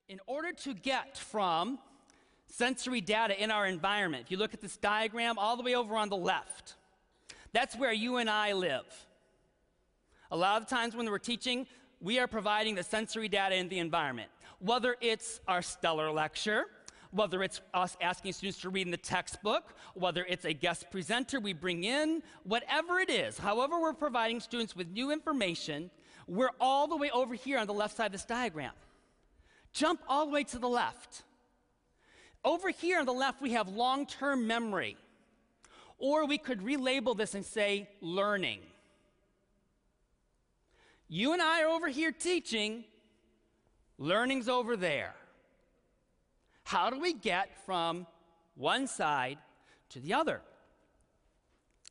In order to get from sensory data in our environment, if you look at this diagram all the way over on the left, that's where you and I live. A lot of the times when we're teaching, we are providing the sensory data in the environment. Whether it's our stellar lecture, whether it's us asking students to read in the textbook, whether it's a guest presenter we bring in, whatever it is, however we're providing students with new information, we're all the way over here on the left side of this diagram. Jump all the way to the left. Over here on the left, we have long-term memory. Or we could relabel this and say learning. You and I are over here teaching, learning's over there. How do we get from one side to the other?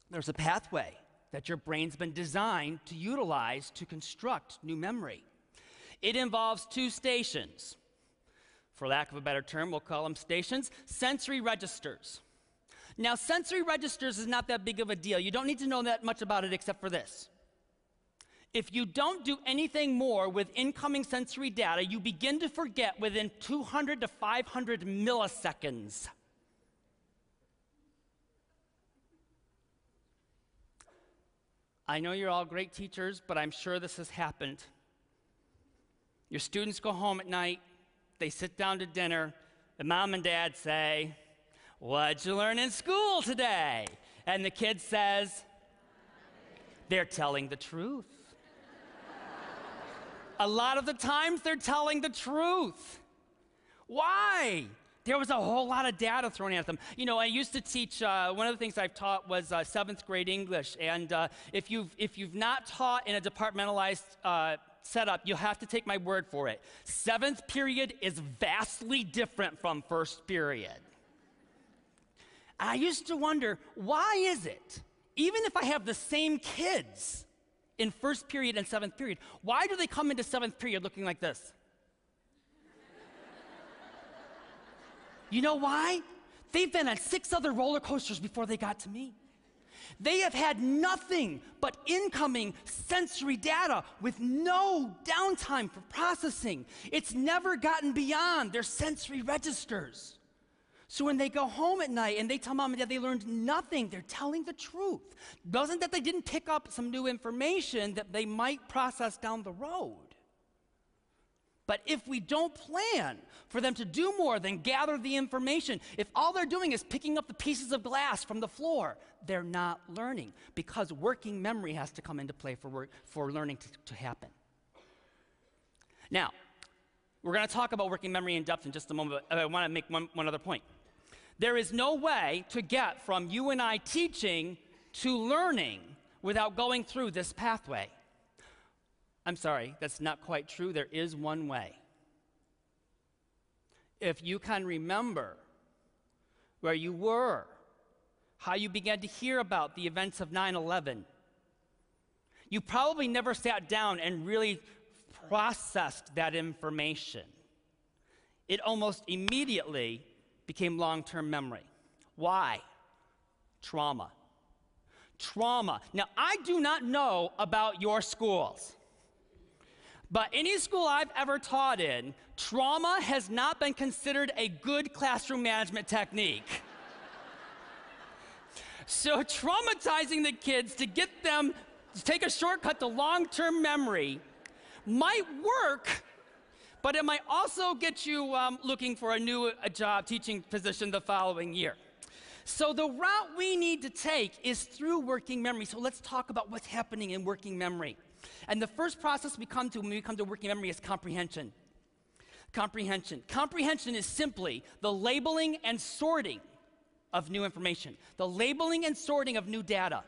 There's a pathway that your brain's been designed to utilize to construct new memory. It involves two stations. For lack of a better term, we'll call them stations. Sensory registers. Now, sensory registers is not that big of a deal. You don't need to know that much about it except for this. If you don't do anything more with incoming sensory data, you begin to forget within 200 to 500 milliseconds. I know you're all great teachers, but I'm sure this has happened. Your students go home at night, they sit down to dinner, and mom and dad say, "What'd you learn in school today?" And the kid says, "They're telling the truth." A lot of the times they're telling the truth. Why? There was a whole lot of data thrown at them. You know, I used to teach, one of the things I've taught was 7th grade English. And if you've not taught in a departmentalized setup, you'll have to take my word for it. 7th period is vastly different from 1st period. I used to wonder, why is it, even if I have the same kids in 1st period and 7th period, why do they come into 7th period looking like this? You know why? They've been on 6 other roller coasters before they got to me. They have had nothing but incoming sensory data with no downtime for processing. It's never gotten beyond their sensory registers. So when they go home at night and they tell mom and dad they learned nothing, they're telling the truth. Doesn't that they didn't pick up some new information that they might process down the road. But if we don't plan for them to do more than gather the information, if all they're doing is picking up the pieces of glass from the floor, they're not learning, because working memory has to come into play for learning to happen. Now, we're going to talk about working memory in depth in just a moment, but I want to make one other point. There is no way to get from you and I teaching to learning without going through this pathway. I'm sorry, that's not quite true. There is one way. If you can remember where you were, how you began to hear about the events of 9/11, you probably never sat down and really processed that information. It almost immediately became long-term memory. Why? Trauma. Trauma. Now, I do not know about your schools, but any school I've ever taught in, trauma has not been considered a good classroom management technique. So traumatizing the kids to get them to take a shortcut to long-term memory might work, but it might also get you looking for a job teaching position the following year. So the route we need to take is through working memory. So let's talk about what's happening in working memory. And the first process we come to when we come to working memory is comprehension. Comprehension. Comprehension is simply the labeling and sorting of new information, the labeling and sorting of new data.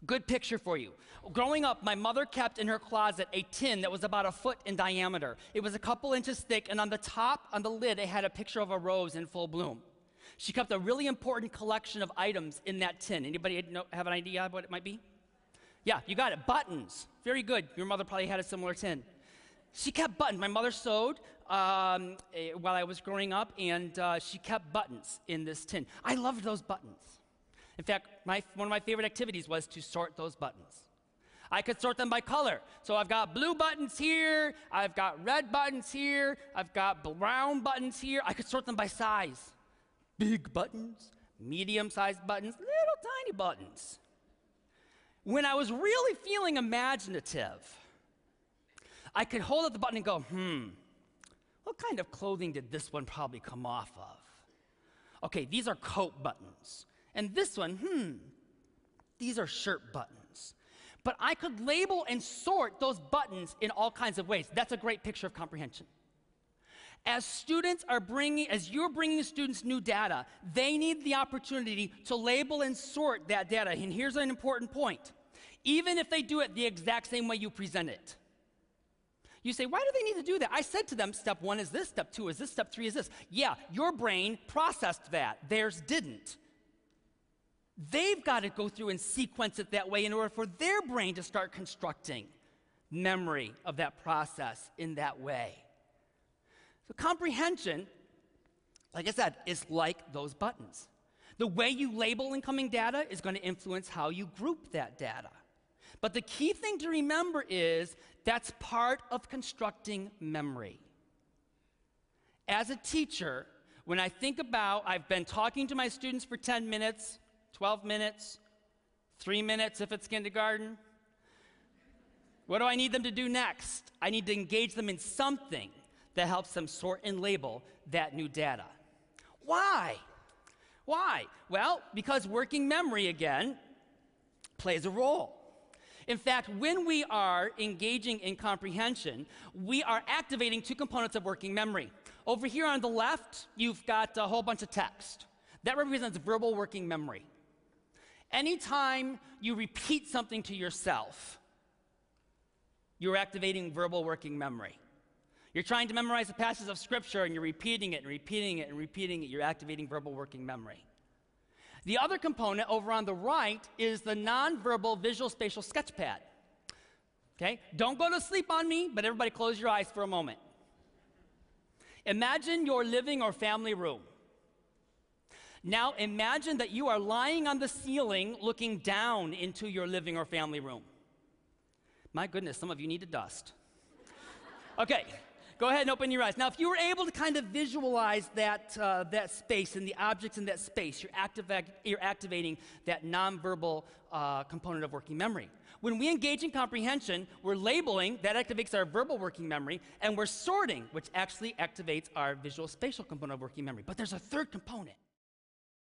Good picture for you. Growing up, my mother kept in her closet a tin that was about 1 foot in diameter. It was a couple inches thick, and on the top, on the lid, it had a picture of a rose in full bloom. She kept a really important collection of items in that tin. Anybody have an idea of what it might be? Yeah, you got it. Buttons. Very good. Your mother probably had a similar tin. She kept buttons. My mother sewed while I was growing up, and she kept buttons in this tin. I loved those buttons. In fact, one of my favorite activities was to sort those buttons. I could sort them by color. So I've got blue buttons here, I've got red buttons here, I've got brown buttons here. I could sort them by size. Big buttons, medium-sized buttons, little tiny buttons. When I was really feeling imaginative, I could hold up the button and go, what kind of clothing did this one probably come off of? Okay, these are coat buttons. And this one, these are shirt buttons. But I could label and sort those buttons in all kinds of ways. That's a great picture of comprehension. As you're bringing students new data, they need the opportunity to label and sort that data. And here's an important point. Even if they do it the exact same way you present it. You say, why do they need to do that? I said to them, step 1 is this, step 2 is this, step 3 is this. Yeah, your brain processed that. Theirs didn't. They've got to go through and sequence it that way in order for their brain to start constructing memory of that process in that way. So comprehension, like I said, is like those buttons. The way you label incoming data is going to influence how you group that data. But the key thing to remember is that's part of constructing memory. As a teacher, when I think about, I've been talking to my students for 10 minutes, 12 minutes, 3 minutes if it's kindergarten. What do I need them to do next? I need to engage them in something that helps them sort and label that new data. Why? Why? Well, because working memory, again, plays a role. In fact, when we are engaging in comprehension, we are activating 2 components of working memory. Over here on the left, you've got a whole bunch of text. That represents verbal working memory. Anytime you repeat something to yourself, you're activating verbal working memory. You're trying to memorize a passage of Scripture, and you're repeating it and repeating it and repeating it. You're activating verbal working memory. The other component over on the right is the nonverbal visual spatial sketchpad. Okay? Don't go to sleep on me, but everybody close your eyes for a moment. Imagine your living or family room. Now imagine that you are lying on the ceiling looking down into your living or family room. My goodness, some of you need to dust. Okay. Go ahead and open your eyes. Now, if you were able to kind of visualize that space and the objects in that space, you're activating that nonverbal component of working memory. When we engage in comprehension, we're labeling, that activates our verbal working memory, and we're sorting, which actually activates our visual spatial component of working memory. But there's a third component.